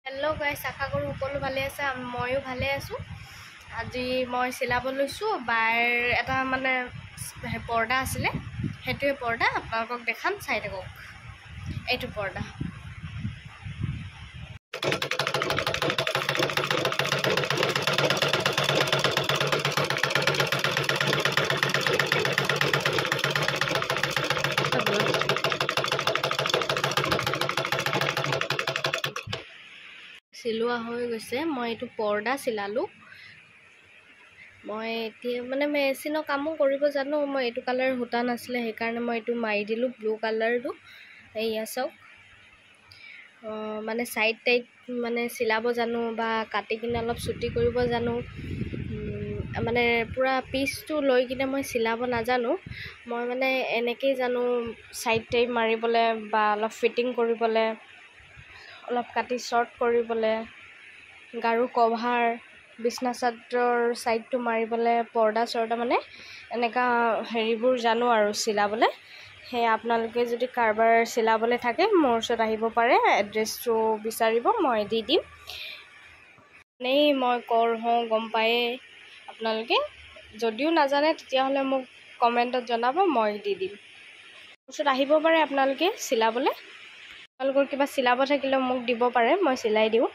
Hello guys, आशा करूँ সকলো ভালে আছে। ময়ো ভালে আছোঁ। আজি মই চিলাব লৈছোঁ বাৰ এটা মানে পৰ্দা আছিলে, সেইটোৱে পৰ্দা আপোনালোকক দেখাম, চাই থাকক। এইটো পৰ্দা চিলোৱা হৈ গৈছে। মই এইটো পৰ্দা চিলালোঁ। মই এতিয়া মানে মেচিনৰ কামো কৰিব জানো। মই এইটো কালাৰ সূতা নাছিলে, সেইকাৰণে মই এইটো মাৰি দিলোঁ ব্লু কালাৰটো। এয়া চাওক, মানে চাইড টাইড মানে চিলাব জানো বা কাটি কিনে অলপ চুটি কৰিব জানো। মানে পূৰা পিচটো লৈ কিনে মই চিলাব নাজানো। মই মানে এনেকেই জানো চাইড টাইপ মাৰিবলৈ বা অলপ ফিটিং কৰিবলৈ, অলপ কাটি শ্বৰ্ট কৰিবলৈ, গাৰু কভাৰ, বিছনা চাদৰ চাইডটো মাৰিবলৈ, পৰ্দা চৰ্দা মানে এনেকুৱা হেৰিবোৰ জানো আৰু চিলাবলৈ। সেই আপোনালোকে যদি কাৰোবাৰ চিলাবলৈ থাকে মোৰ ওচৰত আহিব পাৰে, এড্ৰেছটো বিচাৰিব, মই দি দিম। এনেই মই কৰ হওঁ গম পায়েই আপোনালোকে। যদিও নাজানে তেতিয়াহ'লে মোক কমেণ্টত জনাব, মই দি দিম। মোৰ ওচৰত আহিব পাৰে আপোনালোকে চিলাবলৈ। আপোনালোকৰ কিবা চিলাব থাকিলে মোক দিব পাৰে, মই চিলাই দিওঁ।